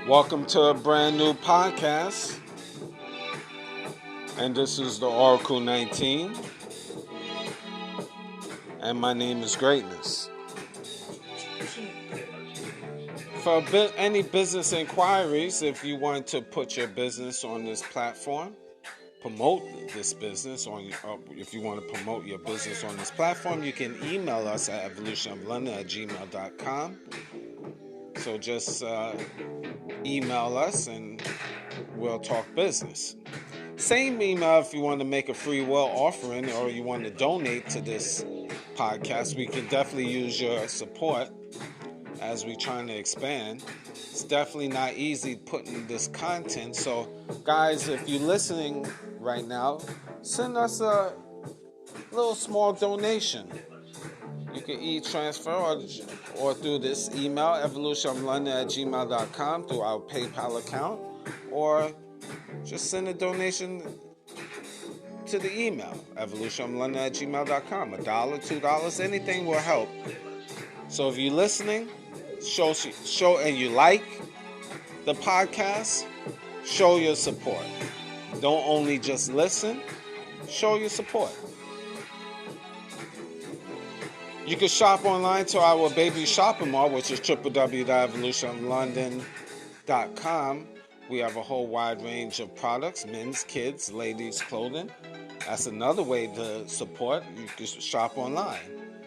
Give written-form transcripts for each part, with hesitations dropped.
Welcome to a brand new podcast, and this is the Oracle 19, and my name is Greatness. For any business inquiries, if you want to put your business on this platform, promote this business, if you want to promote your business on this platform, you can email us at evolutionoflondon@gmail.com. So just email us and we'll talk business. Same email if you want to make a free will offering or you want to donate to this podcast. We can definitely use your support as we're trying to expand. It's definitely not easy putting this content. So guys, if you're listening right now, send us a little small donation. You can e-transfer or through this email, evolutionoflondon@gmail.com, through our PayPal account, or just send a donation to the email, evolutionoflondon@gmail.com. $1, $2, anything will help. So if you're listening, show and you like the podcast, show your support. Don't only just listen, show your support. You can shop online to our baby shopping mall, which is www.evolutionoflondon.com. We have a whole wide range of products, men's, kids, ladies' clothing. That's another way to support. You can shop online.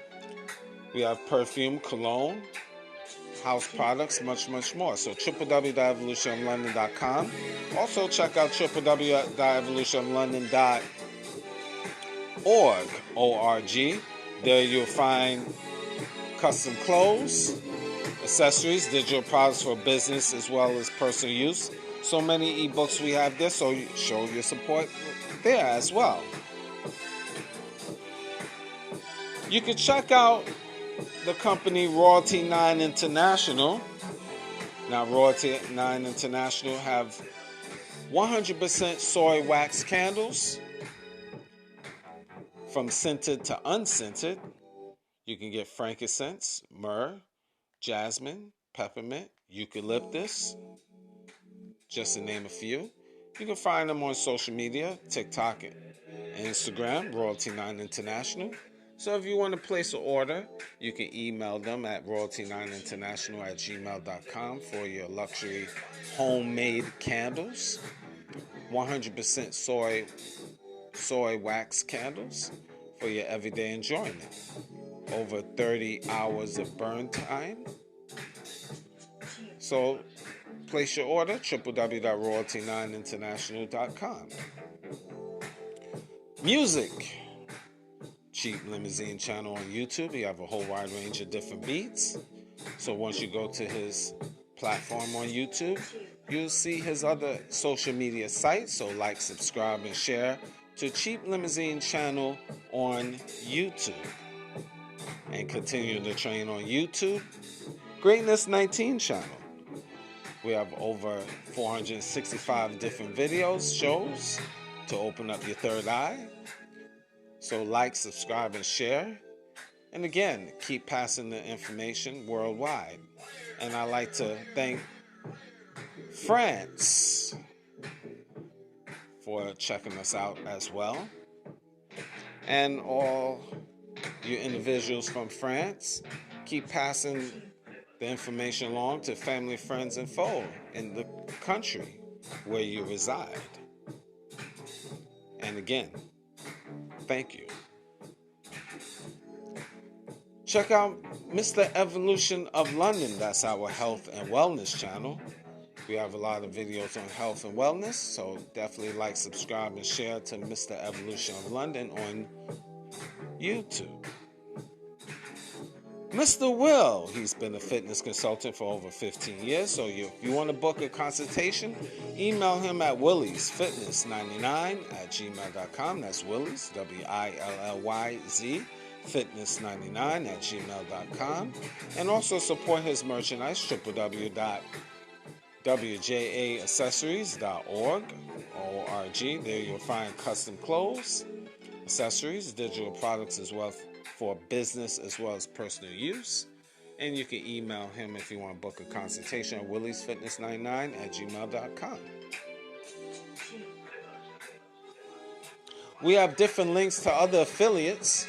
We have perfume, cologne, house products, much, much more. So www.evolutionoflondon.com. Also check out www.evolutionoflondon.org, O-R-G. There you'll find custom clothes, accessories, digital products for business as well as personal use. So many ebooks we have there, so you show your support there as well. You can check out the company Royalty 9 International. Now, Royalty 9 International have 100% soy wax candles. From scented to unscented, you can get frankincense, myrrh, jasmine, peppermint, eucalyptus, just to name a few. You can find them on social media, TikTok and Instagram, Royalty 9 International. So if you want to place an order, you can email them at royalty9international@gmail.com for your luxury homemade candles. 100% soy wax candles for your everyday enjoyment. Over 30 hours of burn time. So place your order, www.royalty9international.com. Music. Cheap Limousine channel on YouTube. You have a whole wide range of different beats. So once you go to his platform on YouTube, you'll see his other social media sites. So like, subscribe, and share to Cheap Limousine channel on YouTube. And continue to train on YouTube. Greatness 19 channel. We have over 465 different videos, shows to open up your third eye. So like, subscribe, and share. And again, keep passing the information worldwide. And I'd like to thank France for checking us out as well. And all you individuals from France, keep passing the information along to family, friends, and foe in the country where you reside. And again, thank you. Check out Mr. Evolution of London. That's our health and wellness channel. We have a lot of videos on health and wellness, so definitely like, subscribe, and share to Mr. Evolution of London on YouTube. Mr. Will, he's been a fitness consultant for over 15 years, so if you want to book a consultation, email him at williesfitness99@gmail.com. That's Willies, WILLYZ, fitness99@gmail.com. And also support his merchandise, www.wjaaccessories.org. O-R-G. There you'll find custom clothes, accessories, digital products as well for business as well as personal use. And you can email him if you want to book a consultation at williesfitness99@gmail.com. We have different links to other affiliates.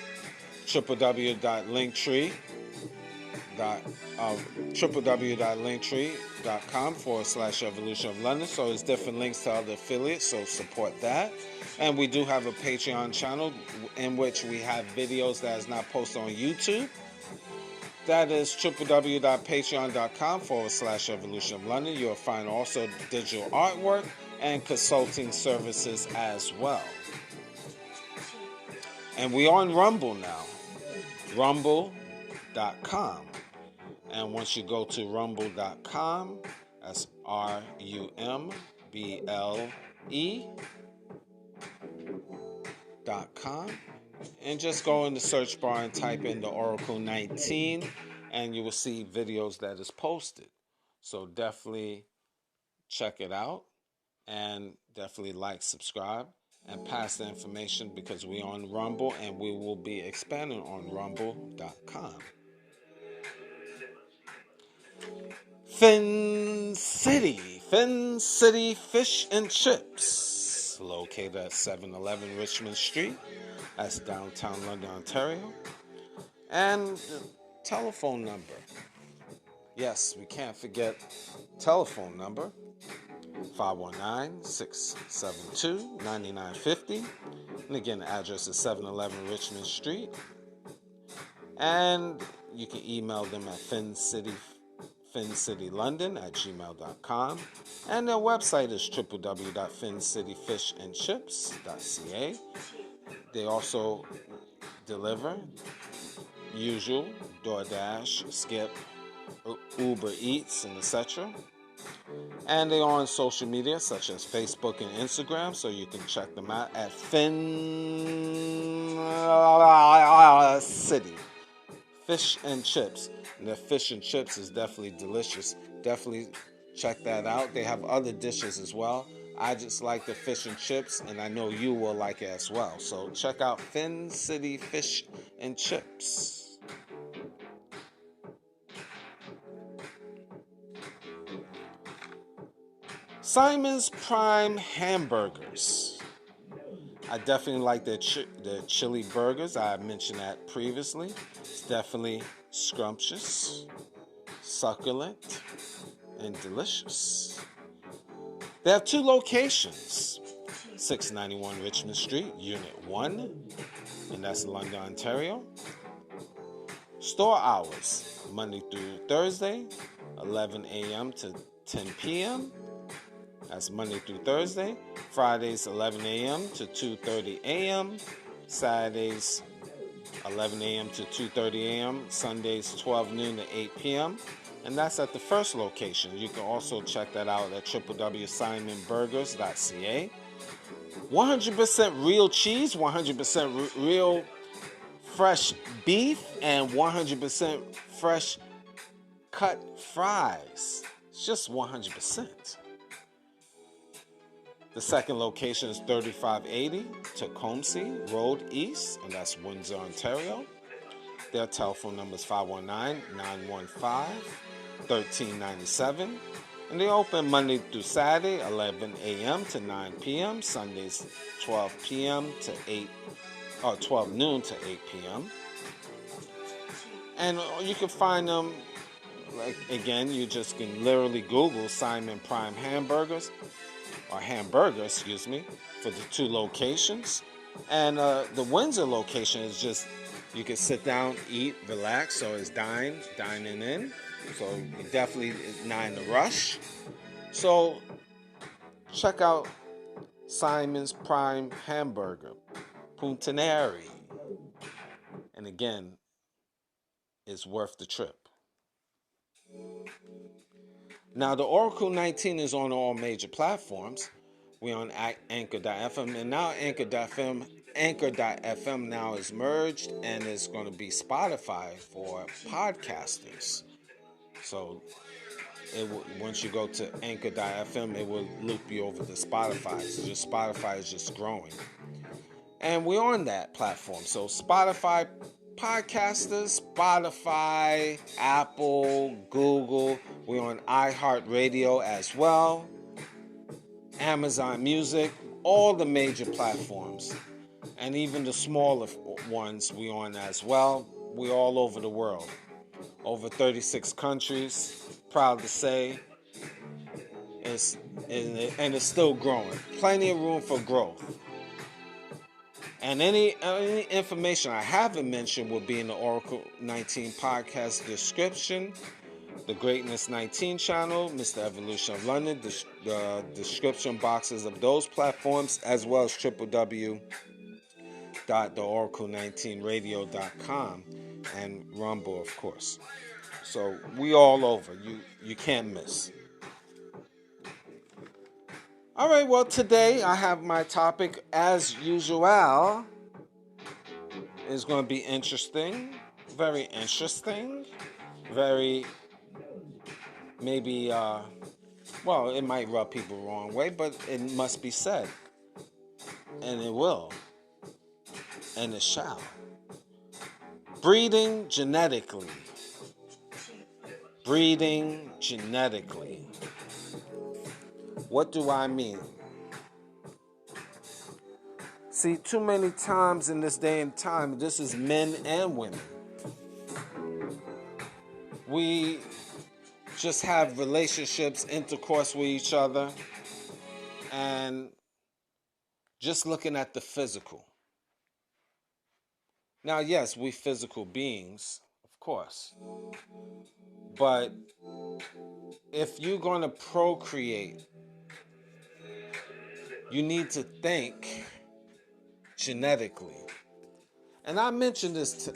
www.linktree.com/Evolution of London. So there's different links to other affiliates, so support that. And we do have a Patreon channel in which we have videos that is not posted on YouTube. That is www.patreon.com/Evolution of London. You'll find also digital artwork and consulting services as well. And we're on Rumble now. Rumble.com. And once you go to rumble.com, that's RUMBLE.com, and just go in the search bar and type in the Oracle 19, and you will see videos that is posted. So definitely check it out, and definitely like, subscribe, and pass the information because we're on Rumble, and we will be expanding on rumble.com. Fin City Fish and Chips, located at 711 Richmond Street. That's downtown London, Ontario. And the telephone number. Yes, we can't forget telephone number, 519-672-9950. And again, the address is 711 Richmond Street. And you can email them at fincitylondon@gmail.com. And their website is www.fincittyfishandchips.ca. They also deliver usual DoorDash, Skip, Uber Eats, and etc. And they are on social media such as Facebook and Instagram, so you can check them out at City Fish and Chips. And their fish and chips is definitely delicious. Definitely check that out. They have other dishes as well. I just like the fish and chips, and I know you will like it as well. So check out Fin City Fish and Chips. Simon's Prime Hamburgers. I definitely like their chili burgers. I mentioned that previously. It's definitely scrumptious, succulent, and delicious. They have two locations, 691 Richmond Street, Unit 1, and that's London, Ontario. Store hours, Monday through Thursday, 11 a.m. to 10 p.m. That's Monday through Thursday. Fridays, 11 a.m. to 2:30 a.m. Saturdays, 11 a.m. to 2:30 a.m. Sundays, 12 noon to 8 p.m. And that's at the first location. You can also check that out at www.simonburgers.ca. 100% real cheese, 100% real fresh beef, and 100% fresh cut fries. It's just 100%. The second location is 3580 Tecumseh Road East, and that's Windsor, Ontario. Their telephone number is 519-915-1397. And they open Monday through Saturday, 11 a.m. to 9 p.m. Sundays, 12 noon to 8 p.m. And you can find them, like, again, you just can literally Google Simon Prime Hamburgers, or hamburger, excuse me, for the two locations. And the Windsor location is just, you can sit down, eat, relax, so it's dining in. So you definitely is not in a rush. So check out Simon's Prime Hamburger, Puntaneri. And again, it's worth the trip. Now, the Oracle 19 is on all major platforms. We're on Anchor.fm, and now Anchor.fm now is merged and is going to be Spotify for podcasters. So once you go to Anchor.fm, it will loop you over to Spotify. So just Spotify is just growing. And we're on that platform. So Spotify podcasters, Spotify, Apple, Google. We're on iHeartRadio as well. Amazon Music, all the major platforms. And even the smaller ones we're on as well. We're all over the world. Over 36 countries. Proud to say. And it's still growing. Plenty of room for growth. And any information I haven't mentioned will be in the Oracle 19 podcast description. The Greatness 19 channel, Mr. Evolution of London, the description boxes of those platforms, as well as www.theoracle19radio.com and Rumble, of course. So we all over. You can't miss. All right, well, today I have my topic, as usual, is going to be interesting, very interesting, very, maybe, well, it might rub people the wrong way, but it must be said, and it will, and it shall. Breeding genetically. Breeding genetically. What do I mean? See, too many times in this day and time, this is men and women. We just have relationships, intercourse with each other, and just looking at the physical. Now, yes, we physical beings, of course. But if you're going to procreate, you need to think genetically. And I mentioned this to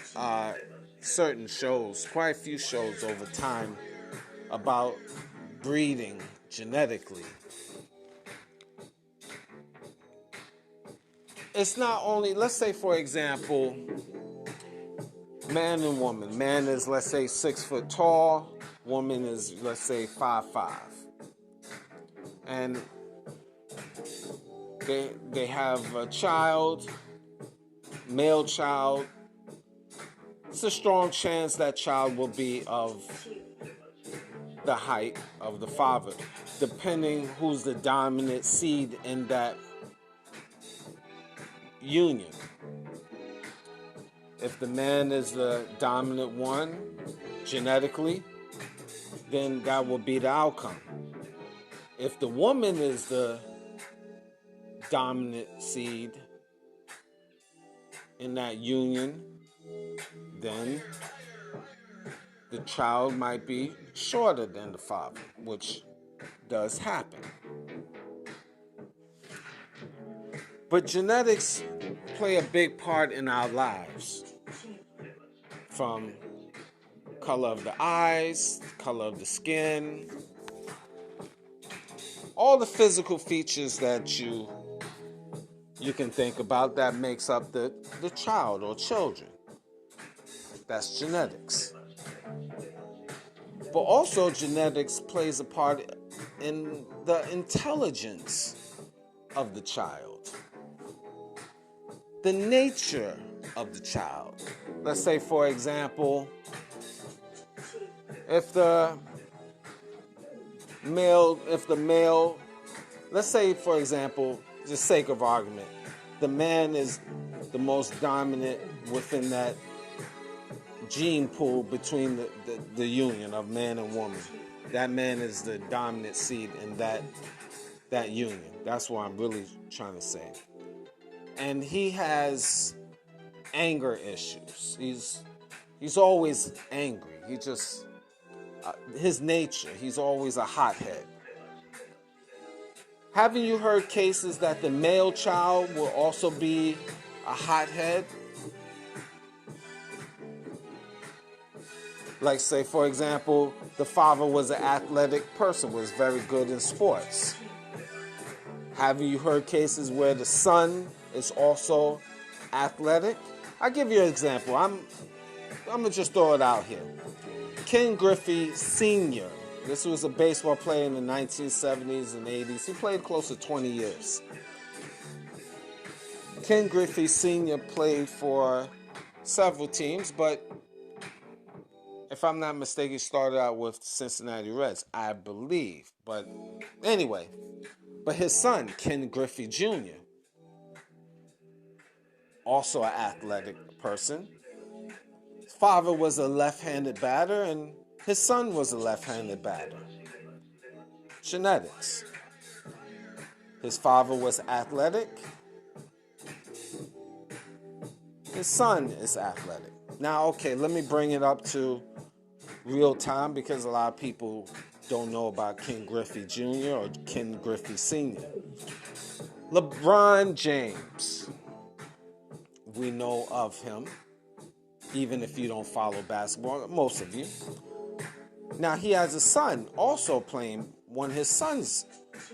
certain shows, quite a few shows over time, about breeding genetically. It's not only, let's say, for example, man and woman. Man is, let's say, 6 foot tall. Woman is, let's say, 5'5". And they have a child, male child. It's a strong chance that child will be of the height of the father, depending who's the dominant seed in that union. If the man is the dominant one genetically, then that will be the outcome. If the woman is the dominant seed in that union, then the child might be shorter than the father, which does happen. But genetics play a big part in our lives. From color of the eyes, color of the skin, all the physical features that you can think about that makes up the child or children. That's genetics. But also genetics plays a part in the intelligence of the child. The nature of the child. Let's say, for example, if the male, let's say, for example, just sake of argument, the man is the most dominant within that gene pool between the union of man and woman. That man is the dominant seed in that union. That's what I'm really trying to say. And he has anger issues. He's always angry. He just his nature. He's always a hothead. Haven't you heard cases that the male child will also be a hothead? Like, say, for example, the father was an athletic person, was very good in sports. Have you heard cases where the son is also athletic? I'll give you an example. I'm going to just throw it out here. Ken Griffey Sr. This was a baseball player in the 1970s and 80s. He played close to 20 years. Ken Griffey Sr. played for several teams, but if I'm not mistaken, he started out with Cincinnati Reds, I believe. But anyway, but his son, Ken Griffey Jr., also an athletic person. His father was a left-handed batter, and his son was a left-handed batter. Genetics. His father was athletic. His son is athletic. Now, okay, let me bring it up to real time because a lot of people don't know about Ken Griffey Jr. or Ken Griffey Sr. LeBron James. We know of him, even if you don't follow basketball, most of you. Now, he has a son also playing, one of his sons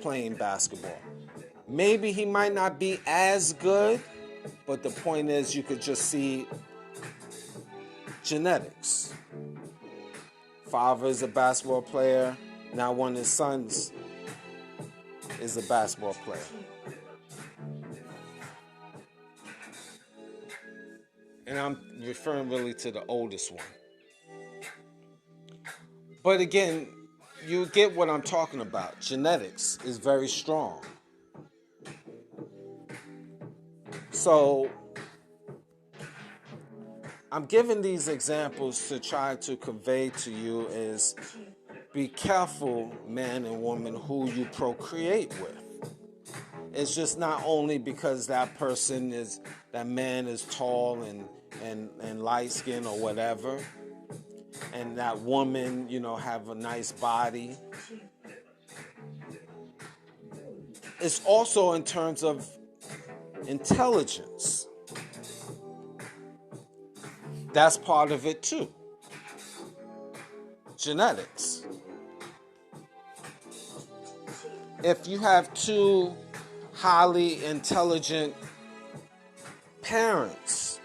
playing basketball. Maybe he might not be as good, but the point is you could just see genetics. Father is a basketball player. Now one of his sons is a basketball player. And I'm referring really to the oldest one. But again, you get what I'm talking about. Genetics is very strong. So I'm giving these examples to try to convey to you is be careful, man and woman, who you procreate with. It's just not only because that man is tall and light-skinned or whatever, and that woman, have a nice body. It's also in terms of intelligence. That's part of it too. Genetics. If you have two highly intelligent parents,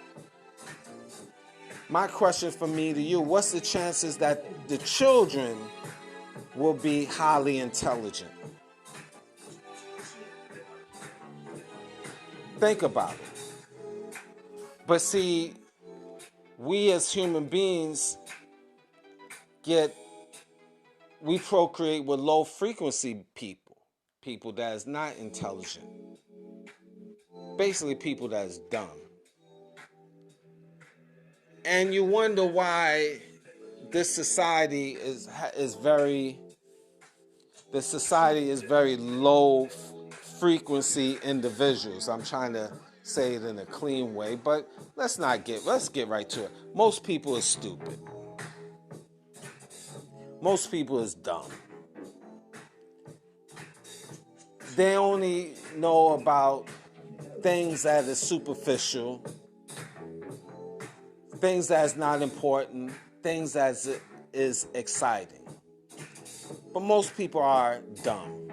my question from me to you, what's the chances that the children will be highly intelligent? Think about it. But see, we as human beings we procreate with low frequency people that is not intelligent. Basically people that is dumb. And you wonder why this society is very low frequency individuals. I'm trying to say it in a clean way, but let's get right to it. Most people are stupid. Most people is dumb. They only know about things that is superficial, things that's not important, things that is exciting. But most people are dumb.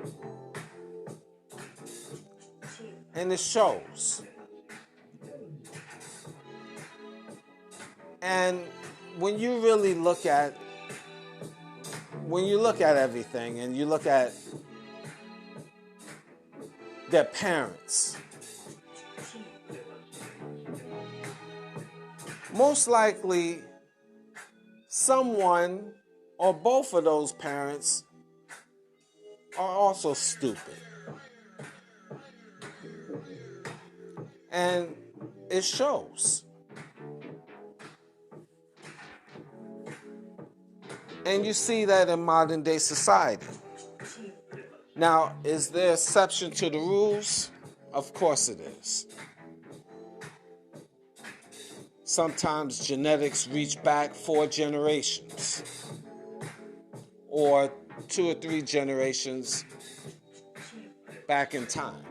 And it shows. And when you really look at everything and you look at their parents, most likely someone or both of those parents are also stupid. And it shows. And you see that in modern day society. Now, is there exception to the rules? Of course it is. Sometimes genetics reach back 4 generations or 2 or 3 generations back in time.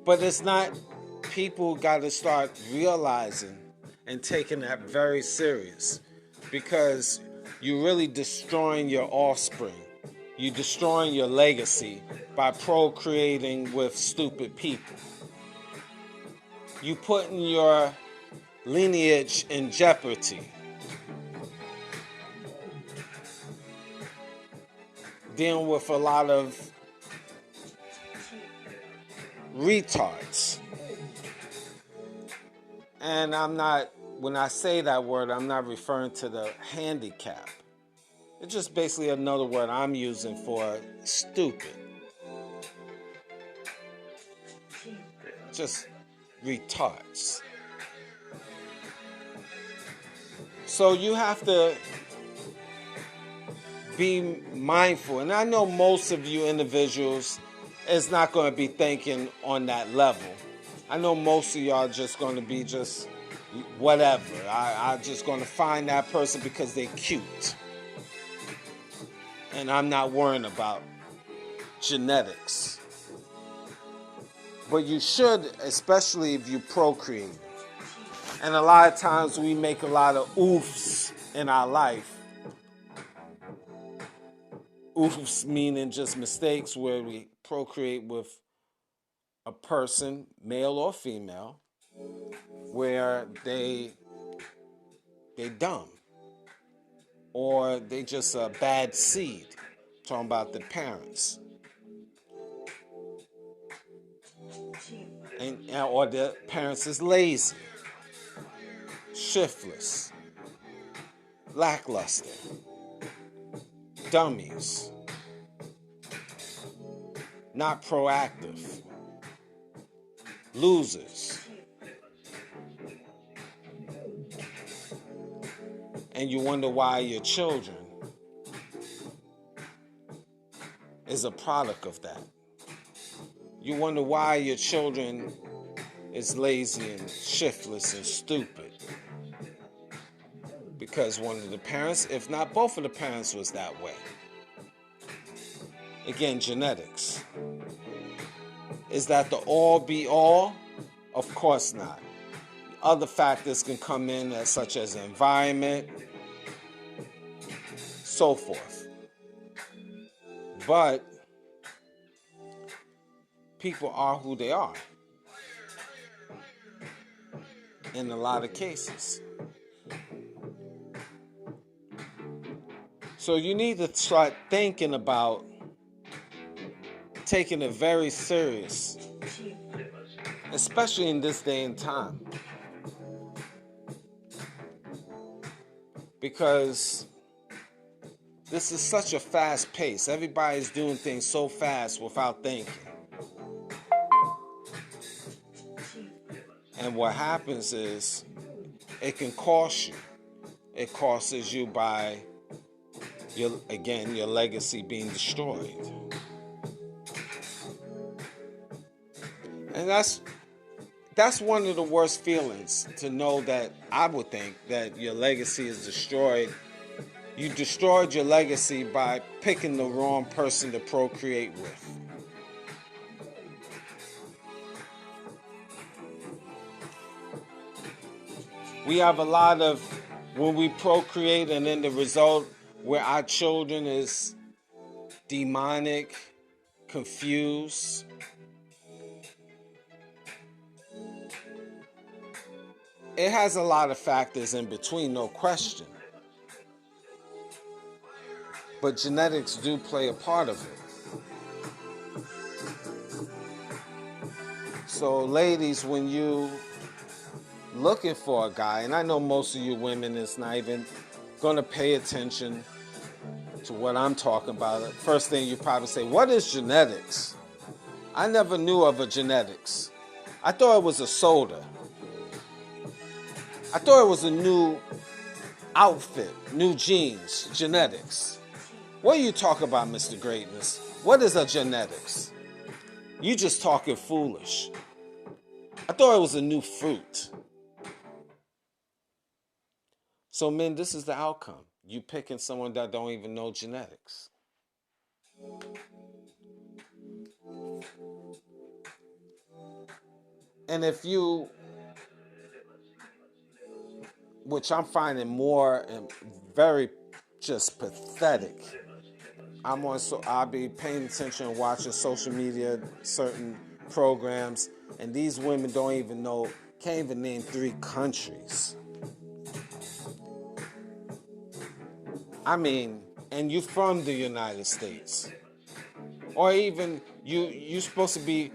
But it's not, people got to start realizing and taking that very serious, because you're really destroying your offspring. You're destroying your legacy by procreating with stupid people. You putting your lineage in jeopardy. Dealing with a lot of retards. And when I say that word, I'm not referring to the handicap. It's just basically another word I'm using for stupid. Just retards. So you have to be mindful. And I know most of you individuals is not going to be thinking on that level. I know most of y'all just going to be just whatever. I'm just going to find that person because they're cute. And I'm not worrying about genetics. But you should, especially if you procreate. And a lot of times we make a lot of oofs in our life. Oofs meaning just mistakes where we procreate with a person, male or female, where they dumb. Or they just a bad seed. Talking about the parents. Or the parents is lazy, shiftless, lackluster, dummies, not proactive, losers. And you wonder why your children is a product of that. You wonder why your children is lazy and shiftless and stupid. Because one of the parents, if not both of the parents, was that way. Again, genetics. Is that the all be all? Of course not. Other factors can come in, such as environment, so forth. But people are who they are in a lot of cases. So you need to start thinking about taking it very serious, especially in this day and time. Because this is such a fast pace. Everybody's doing things so fast without thinking. And what happens is it can cost you. It costs you by your legacy being destroyed. And that's one of the worst feelings, to know that I would think that your legacy is destroyed. You destroyed your legacy by picking the wrong person to procreate with. We have a lot of, when we procreate and then the result where our children is demonic, confused. It has a lot of factors in between, no question. But genetics do play a part of it. So ladies, when you looking for a guy, and I know most of you women is not even going to pay attention to what I'm talking about. First thing you probably say, what is genetics? I never knew of a genetics. I thought it was a soda. I thought it was a new outfit, new jeans, genetics. What are you talking about, Mr. Greatness? What is a genetics? You just talking foolish. I thought it was a new fruit. So men, this is the outcome. You picking someone that don't even know genetics. And if you which I'm finding more and very just pathetic. I'll be paying attention and watching social media, certain programs, and these women can't even name 3 countries. I mean, and you from the United States. Or even you supposed to be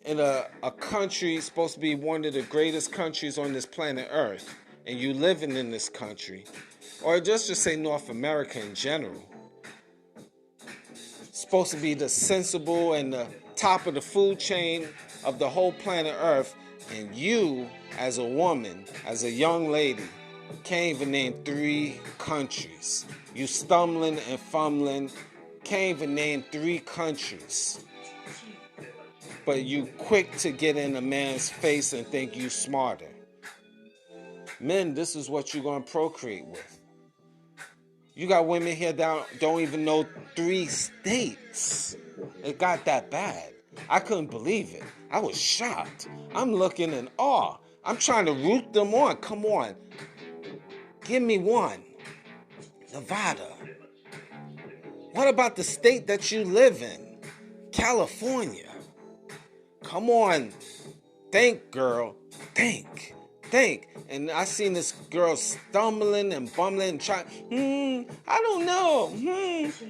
in a country, supposed to be one of the greatest countries on this planet Earth, and you living in this country, or just say North America in general, supposed to be the sensible and the top of the food chain of the whole planet Earth, and you, as a woman, as a young lady, can't even name 3 countries. You stumbling and fumbling, can't even name 3 countries. But you quick to get in a man's face and think you smarter. Men, this is what you're going to procreate with. You got women here that don't even know 3 states. It got that bad. I couldn't believe it. I was shocked. I'm looking in awe. I'm trying to root them on. Come on. Give me one. Nevada. What about the state that you live in? California. Come on. Think, girl. Think. And I seen this girl stumbling and bumbling and trying, I don't know.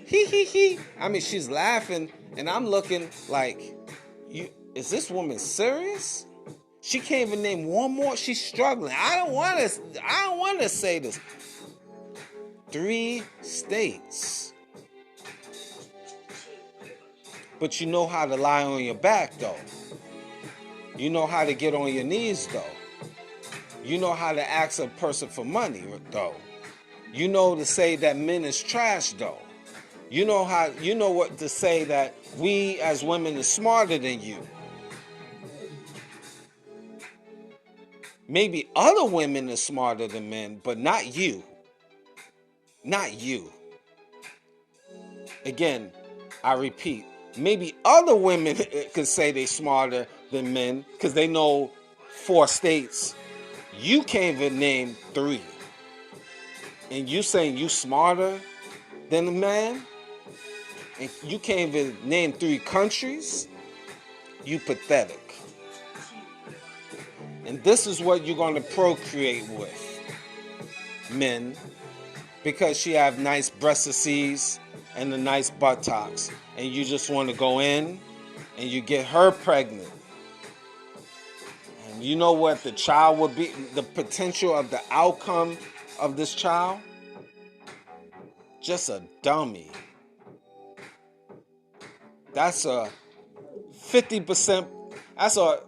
He. I mean, she's laughing, and I'm looking like, is this woman serious? She can't even name one more. She's struggling. I don't want to say this. 3 states. But you know how to lie on your back, though. You know how to get on your knees, though. You know how to ask a person for money, though. You know to say that men is trash, though. You know what to say, that we as women are smarter than you. Maybe other women are smarter than men, but not you. Not you. Again, I repeat, maybe other women could say they're smarter than men because they know 4 states. You can't even name 3. And you saying you smarter than a man? And you can't even name 3 countries? You pathetic. And this is what you're going to procreate with, men, because she have nice breastises and a nice buttocks, and you just want to go in and you get her pregnant. And you know what the child would be, the potential of the outcome of this child? Just a dummy. That's a 50%, that's a,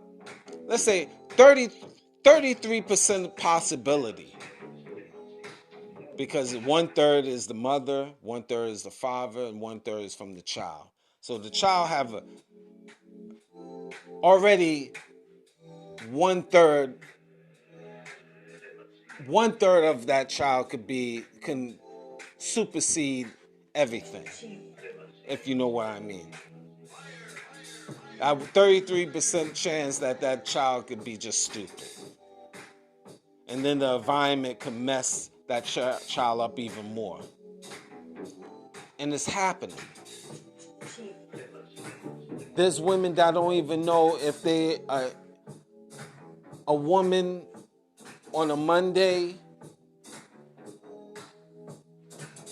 let's say 33% possibility. Because 1/3 is the mother, 1/3 is the father, and 1/3 is from the child. So the child have already 1/3 of that child can supersede everything, if you know what I mean. I have a 33% chance that child could be just stupid. And then the environment could mess that child up even more. And it's happening. There's women that don't even know if they a woman on a Monday,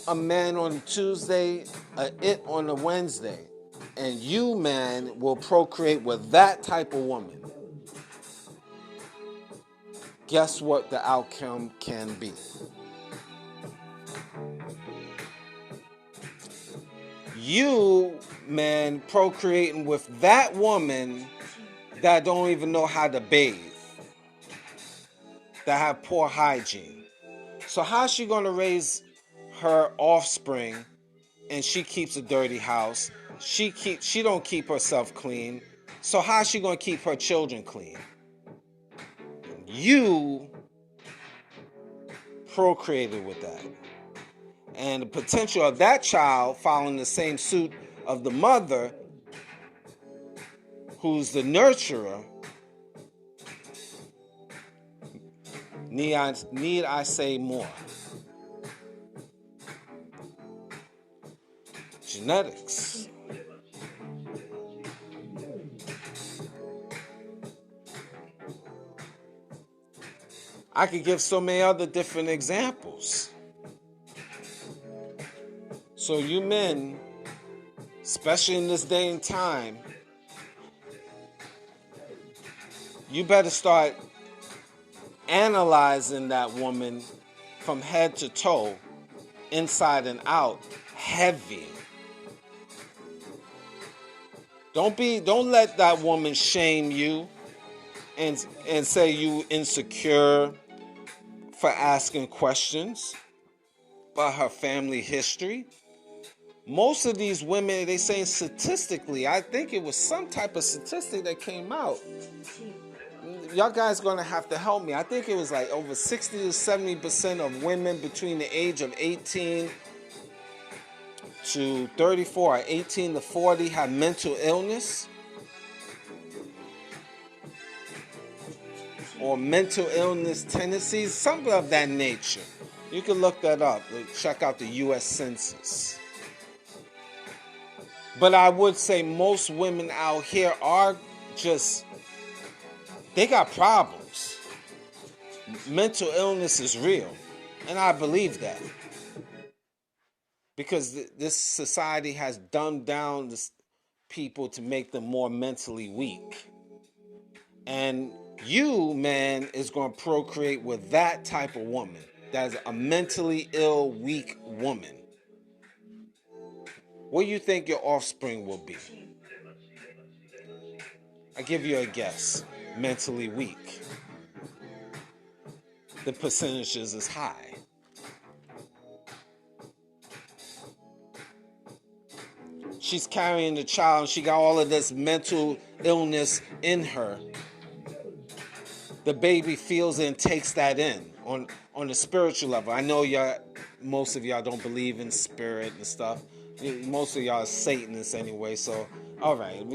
a man on a Tuesday, it on a Wednesday. And you, man, will procreate with that type of woman. Guess what the outcome can be? You, man, procreating with that woman that don't even know how to bathe, that have poor hygiene. So how's she gonna raise her offspring, and she keeps a dirty house? She don't keep herself clean. So how's she gonna keep her children clean? You procreated with that. And the potential of that child following the same suit of the mother, who's the nurturer, Need I say more? Genetics. I could give so many other different examples. So you men, especially in this day and time, you better start analyzing that woman from head to toe, inside and out, heavy. Don't let that woman shame you and say you insecure for asking questions about her family history. Most of these women, they say statistically, I think it was some type of statistic that came out. Y'all guys gonna have to help me. I think it was like over 60 to 70% of women between the age of 18 to 34 or 18 to 40 have mental illness or mental illness tendencies, something of that nature. You can look that up. Check out the U.S. Census. But I would say most women out here are just, they got problems. Mental illness is real. And I believe that. Because this society has dumbed down this people to make them more mentally weak. And you, man, is going to procreate with that type of woman. That's a mentally ill, weak woman. What do you think your offspring will be? I give you a guess. Mentally weak. The percentages is high. She's carrying the child and she got all of this mental illness in her. The baby feels and takes that in on the spiritual level. I know most of y'all don't believe in spirit and stuff. Most of y'all are Satanists anyway, so all right,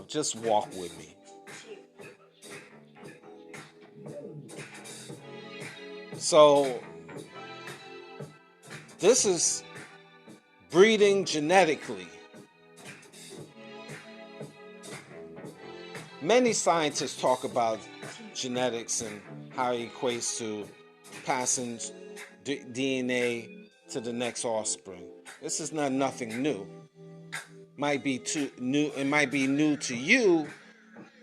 just walk with me. So this is breeding genetically. Many scientists talk about genetics and how it equates to passing DNA to the next offspring. This is nothing new. Might be too new. It might be new to you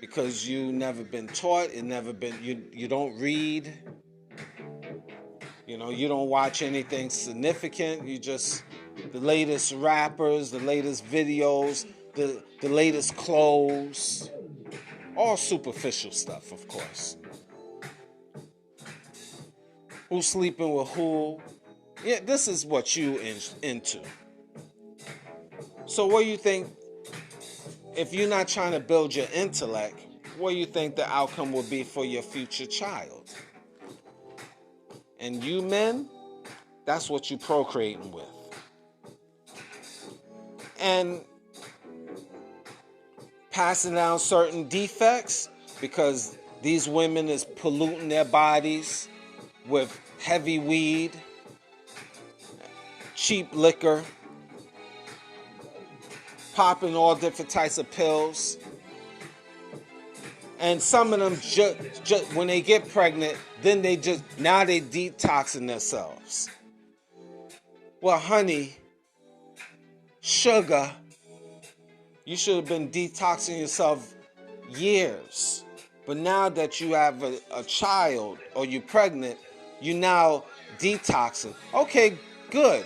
because you never been taught. You don't read. You don't watch anything significant. You just the latest rappers, the latest videos, the latest clothes. All superficial stuff, of course. Who's sleeping with who? Yeah, this is what you into. So what do you think, if you're not trying to build your intellect, what do you think the outcome will be for your future child? And you men, that's what you're procreating with. And passing down certain defects, because these women is polluting their bodies with heavy weed, cheap liquor, popping all different types of pills. And some of them, just when they get pregnant, then now they detoxing themselves. Well, honey, sugar, you should have been detoxing yourself years. But now that you have a child or you're pregnant, you now detoxing. Okay, good.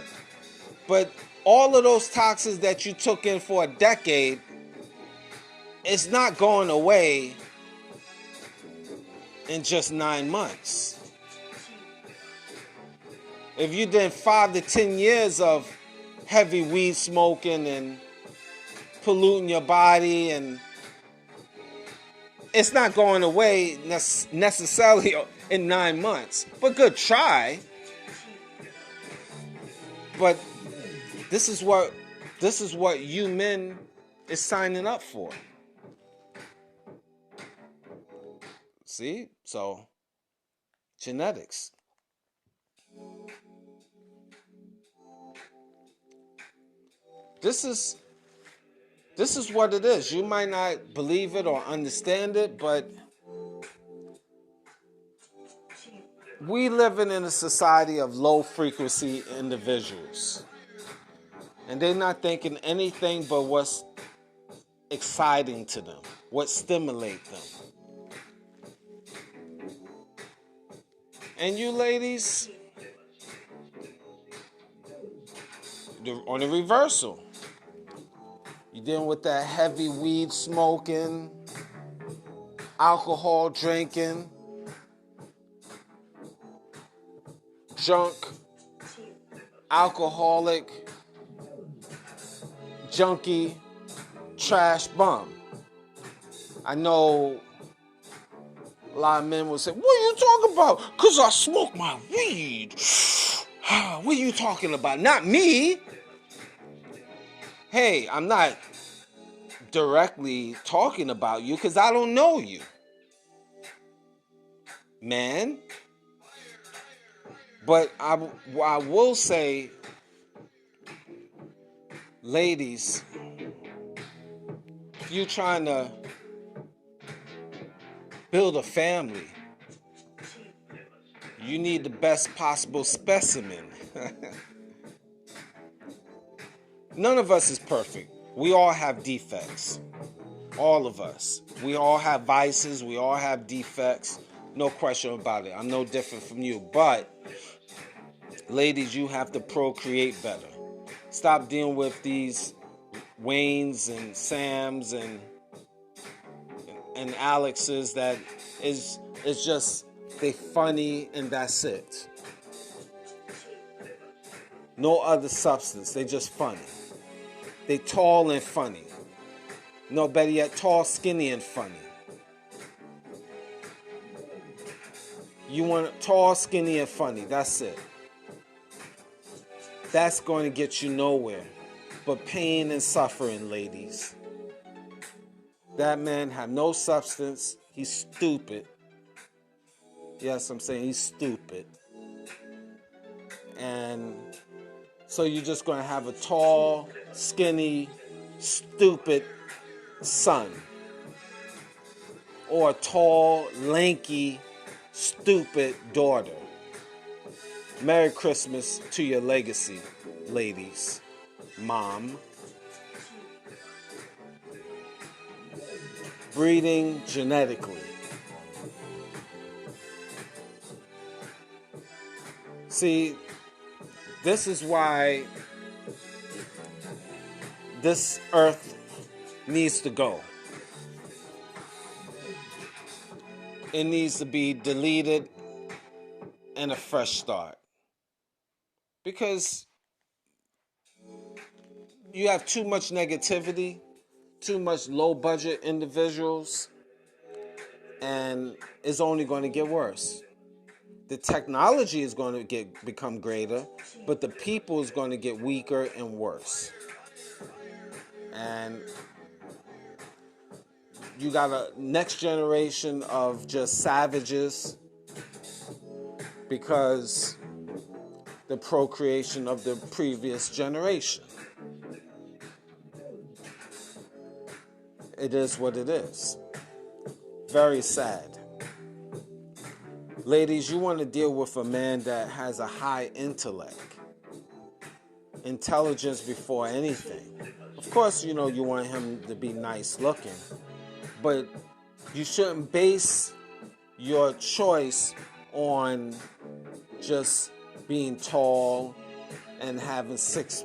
But all of those toxins that you took in for a decade, it's not going away in just 9 months. If you did 5 to 10 years of heavy weed smoking and polluting your body, and it's not going away necessarily in 9 months. But good try. But this is what you men is signing up for. See? So Genetics. This is what it is. You might not believe it or understand it, but we living in a society of low frequency individuals. And they're not thinking anything but what's exciting to them, what stimulates them. And you ladies, on the reversal, you're dealing with that heavy weed smoking, alcohol drinking, junk, alcoholic, junkie, trash bum. I know a lot of men will say, what are you talking about? Because I smoke my weed. What are you talking about? Not me. Hey, I'm not directly talking about you because I don't know you, man. But I will say, ladies, if you're trying to build a family, you need the best possible specimen. None of us is perfect. We all have defects. All of us. We all have vices. We all have defects. No question about it. I'm no different from you. But, ladies, you have to procreate better. Stop dealing with these Waynes and Sams and Alexes that is just, they funny and that's it. No other substance. They just funny. They tall and funny. No, better yet, tall, skinny, and funny. You want tall, skinny, and funny. That's it. That's going to get you nowhere but pain and suffering, ladies. That man had no substance. He's stupid. Yes, I'm saying he's stupid. And so you're just going to have a tall, skinny, stupid son. Or a tall, lanky, stupid daughter. Merry Christmas to your legacy, ladies. Mom. Breeding genetically. See, this is why this earth needs to go. It needs to be deleted and a fresh start. Because you have too much negativity, too much low budget individuals, and it's only going to get worse. The technology is going to become greater, but the people is going to get weaker and worse. And you got a next generation of just savages because the procreation of the previous generation. It is what it is. Very sad. Ladies, you want to deal with a man that has a high intellect. Intelligence before anything. Of course, you want him to be nice looking. But you shouldn't base your choice on just being tall and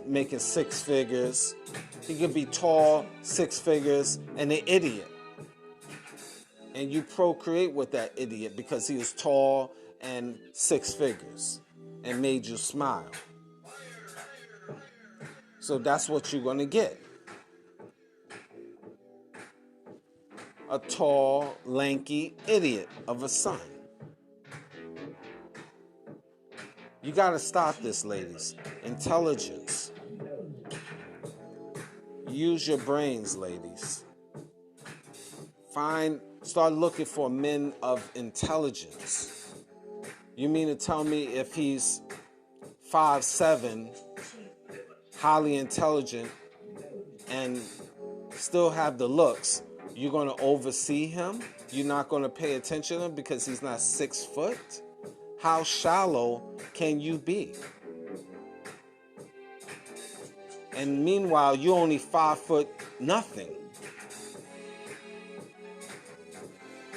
making six figures. He could be tall, 6 figures, and an idiot. And you procreate with that idiot because he was tall and 6 figures and made you smile. So that's what you're going to get. A tall, lanky idiot of a son. You got to stop this, ladies. Intelligence. Use your brains, ladies. Start looking for men of intelligence. You mean to tell me if he's 5'7", highly intelligent, and still have the looks, you're going to oversee him? You're not going to pay attention to him because he's not 6 foot? How shallow can you be? And meanwhile, you're only 5 foot nothing.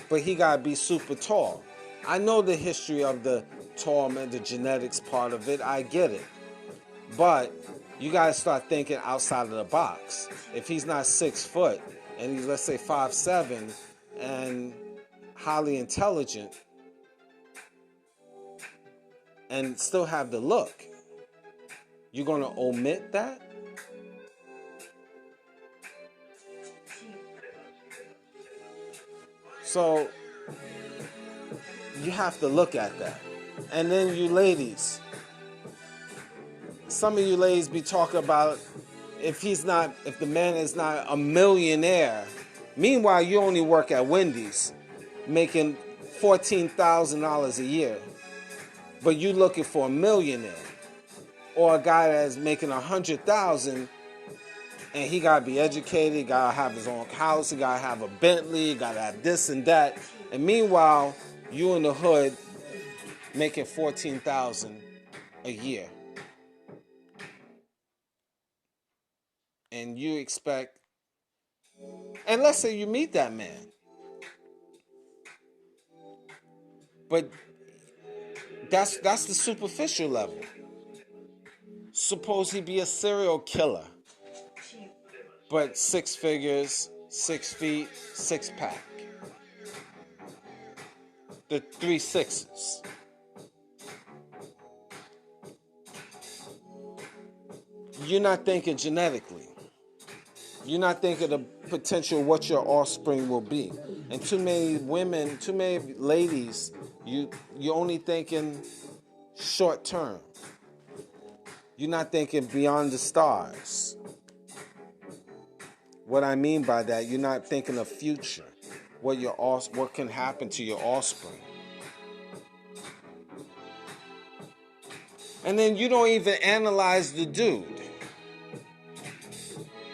But he got to be super tall. I know the history of the tall man, the genetics part of it. I get it. But you got to start thinking outside of the box. If he's not 6 foot and he's, let's say, 5'7" and highly intelligent and still have the look, you're going to omit that? So you have to look at that. And then you ladies, some of you ladies be talking about if the man is not a millionaire. Meanwhile, you only work at Wendy's making $14,000 a year. But you looking for a millionaire. Or a guy that's making $100,000 and he gotta be educated, he gotta have his own house, he gotta have a Bentley, he gotta have this and that. And meanwhile, you in the hood making $14,000 a year. And you expect, and let's say you meet that man, but that's the superficial level. Suppose he be a serial killer, but 6 figures, 6 feet, 6-pack. The 3 6s. You're not thinking genetically. You're not thinking the potential what your offspring will be. And too many women, too many ladies, you're only thinking short term. You're not thinking beyond the stars. What I mean by that, you're not thinking of future. What can happen to your offspring. And then you don't even analyze the dude.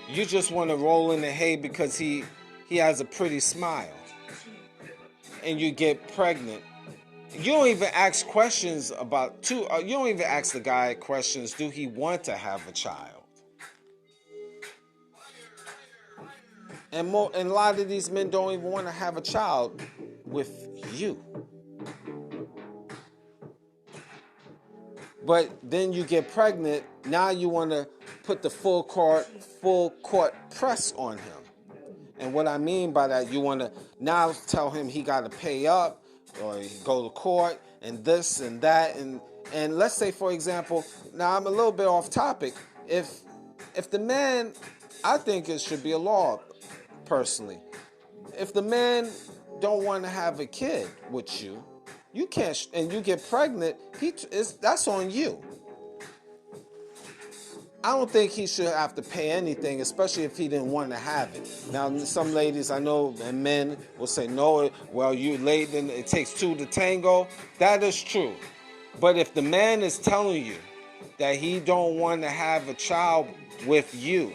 You just want to roll in the hay because he has a pretty smile. And you get pregnant. You don't even ask questions about you don't even ask the guy questions, do he want to have a child? And a lot of these men don't even want to have a child with you. But then you get pregnant, now you want to put the full court press on him. And what I mean by that, you want to now tell him he got to pay up or go to court and this and that. And let's say, for example, now I'm a little bit off topic. If the man, I think it should be a law, personally. If the man don't want to have a kid with you, you can't, and you get pregnant, that's on you. I don't think he should have to pay anything, especially if he didn't want to have it. Now, some ladies I know and men will say, no, well, you late, then it takes 2 to tango. That is true. But if the man is telling you that he don't want to have a child with you,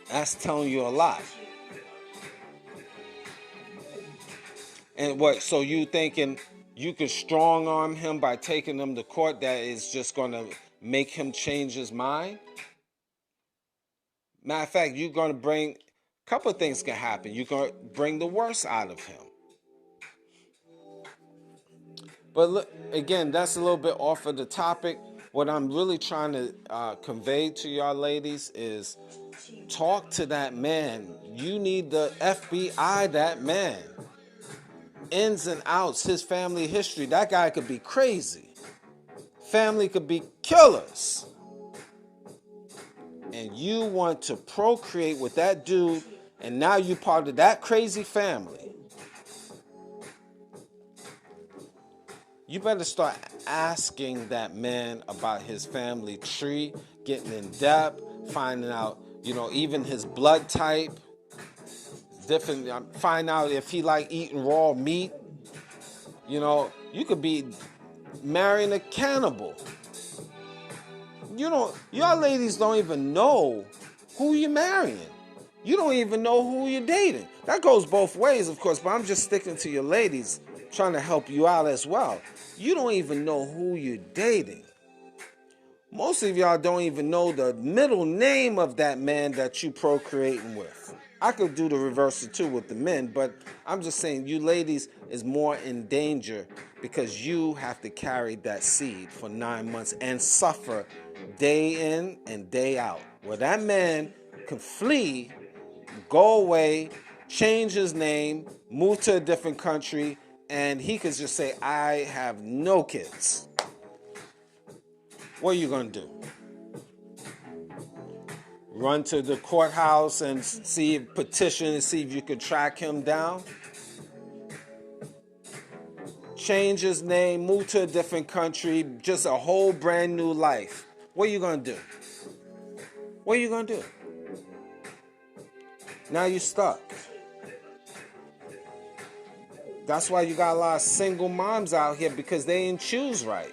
that's telling you a lot. And what, so you thinking you could strong arm him by taking him to court that is just going to make him change his mind? Matter of fact, you're going to bring, a couple of things can happen. You're going to bring the worst out of him. But look, again, that's a little bit off of the topic. What I'm really trying to convey to y'all ladies is talk to that man. You need the FBI that man. Ins and outs, his family history. That guy could be crazy. Family could be killers. And you want to procreate with that dude, and now you're part of that crazy family. You better start asking that man about his family tree, getting in depth, finding out, even his blood type. Find out if he like eating raw meat. You know, you could be marrying a cannibal. Y'all ladies don't even know who you're marrying. You don't even know who you're dating. That goes both ways, of course, but I'm just sticking to your ladies, trying to help you out as well. You don't even know who you're dating. Most of y'all don't even know the middle name of that man that you procreating with. I could do the reverse too with the men, but I'm just saying you ladies is more in danger because you have to carry that seed for 9 months and suffer day in and day out. Where that man can flee, go away, change his name, move to a different country, and he could just say, I have no kids. What are you going to do? Run to the courthouse and petition and see if you could track him down? Change his name, move to a different country, just a whole brand new life. What are you going to do? What are you going to do? Now you're stuck. That's why you got a lot of single moms out here, because they didn't choose right.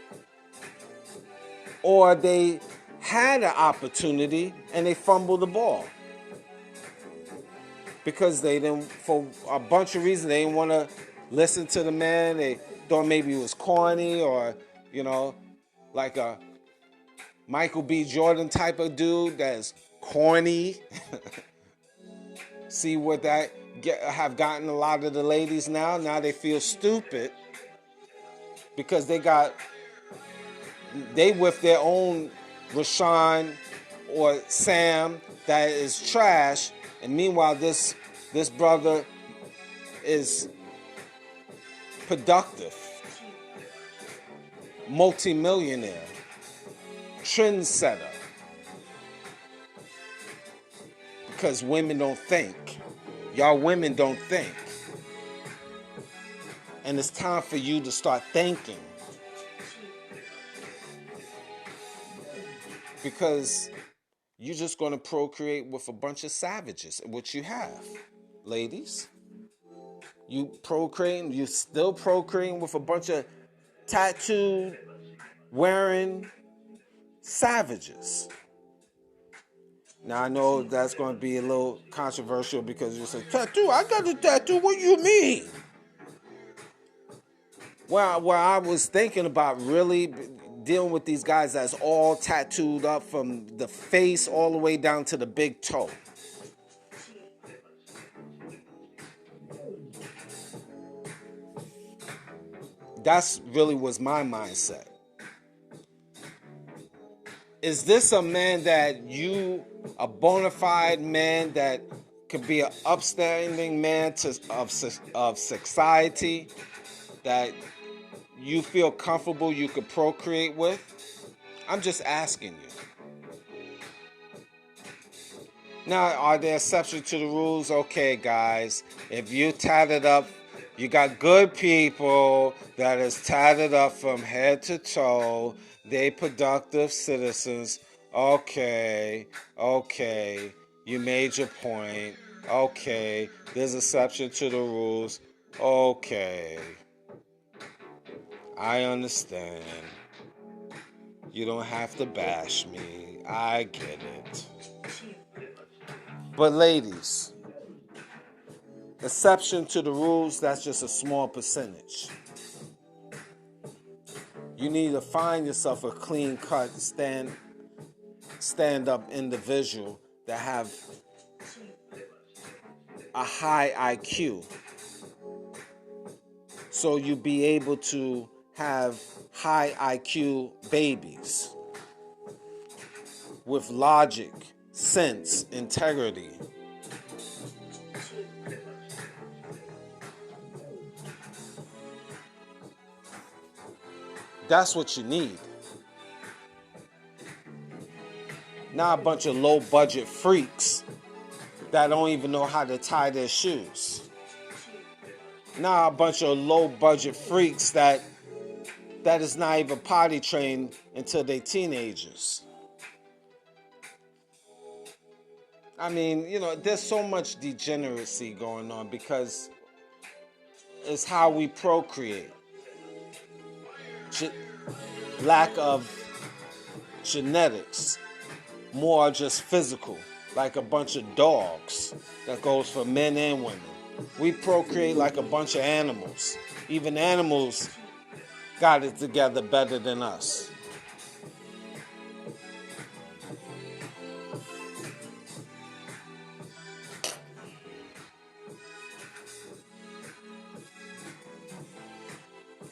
Or they had an opportunity and they fumbled the ball. Because they didn't, for a bunch of reasons, they didn't want to listen to the man. They thought maybe it was corny, or, like a Michael B. Jordan type of dude that's corny. See what that have gotten a lot of the ladies now? Now they feel stupid because they with their own Rashawn or Sam that is trash, and meanwhile this brother is productive, multimillionaire, trendsetter. Because women don't think. Y'all women don't think. And it's time for you to start thinking. Because you're just going to procreate with a bunch of savages, which you have. Ladies, you still procreating with a bunch of tattooed, wearing savages. Now, I know that's going to be a little controversial because you say, tattoo? I got a tattoo. What do you mean? Well, I was thinking about really dealing with these guys that's all tattooed up from the face all the way down to the big toe. That's really was my mindset. Is this a man that a bona fide man that could be an upstanding man of society that you feel comfortable you could procreate with? I'm just asking you. Now, are there exceptions to the rules? Okay, guys, if you tatted up, you got good people that is tatted up from head to toe. They productive citizens. Okay, you made your point. Okay, there's exception to the rules. Okay, I understand. You don't have to bash me. I get it. But ladies, exception to the rules, that's just a small percentage. You need to find yourself a clean-cut, stand-up individual that have a high IQ. So you be able to have high IQ babies with logic, sense, integrity. That's what you need. Not a bunch of low-budget freaks that don't even know how to tie their shoes. Not a bunch of low-budget freaks that is not even potty trained until they're teenagers. I mean, there's so much degeneracy going on because it's how we procreate. lack of genetics, more just physical, like a bunch of dogs. That goes for men and women. We procreate like a bunch of animals. Even animals got it together better than us.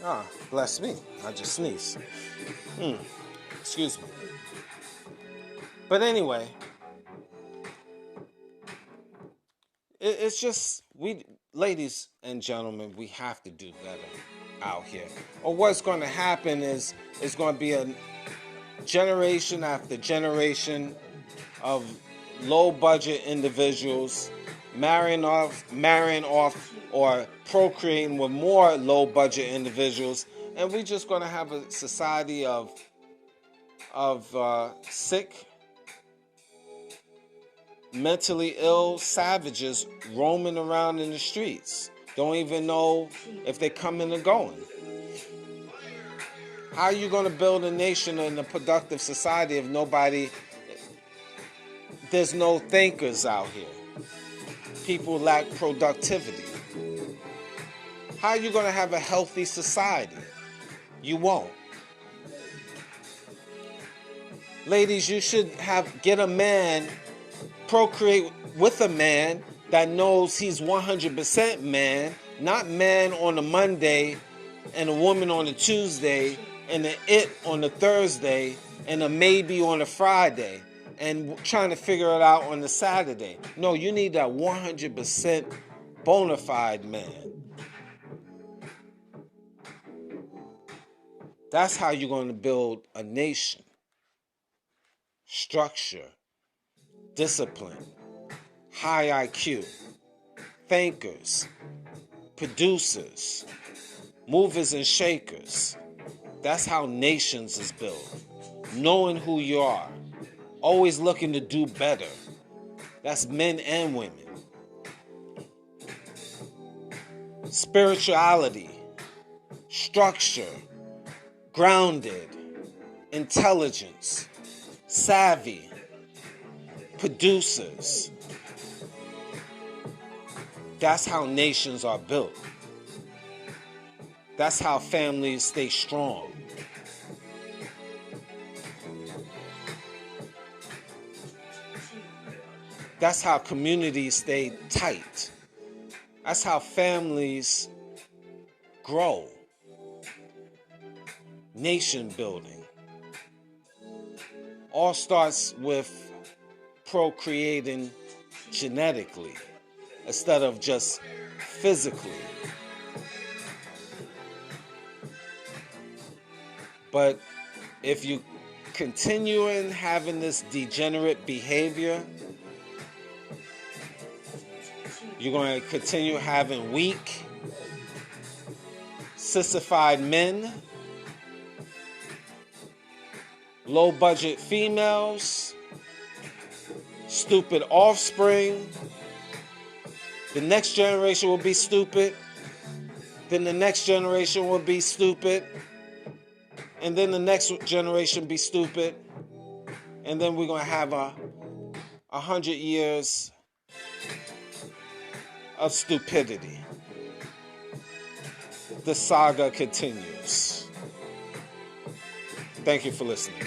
Ah, bless me. I just sneezed. Excuse me. But anyway, it's just, ladies and gentlemen, we have to do better out here. Or what's going to happen is it's going to be a generation after generation of low budget individuals marrying off or procreating with more low budget individuals, and we're just going to have a society of sick, mentally ill savages roaming around in the streets. Don't even know if they're coming or going. How are you going to build a nation and a productive society if there's no thinkers out here? People lack productivity. How are you going to have a healthy society? You won't. Ladies, you should get a man, procreate with a man that knows he's 100% man, not man on a Monday and a woman on a Tuesday and an it on a Thursday and a maybe on a Friday and trying to figure it out on a Saturday. No, you need that 100% bona fide man. That's how you're going to build a nation. Structure, discipline, high IQ, thinkers, producers, movers and shakers. That's how nations is built. Knowing who you are. Always looking to do better. That's men and women. Spirituality, structure, grounded, intelligence, savvy, producers. That's how nations are built. That's how families stay strong. That's how communities stay tight. That's how families grow. Nation building. All starts with procreating genetically instead of just physically. But if you continue in having this degenerate behavior, you're going to continue having weak, sissified men, low-budget females, stupid offspring. The next generation will be stupid. Then the next generation will be stupid. And then the next generation be stupid. And then we're going to have 100 years of stupidity. The saga continues. Thank you for listening.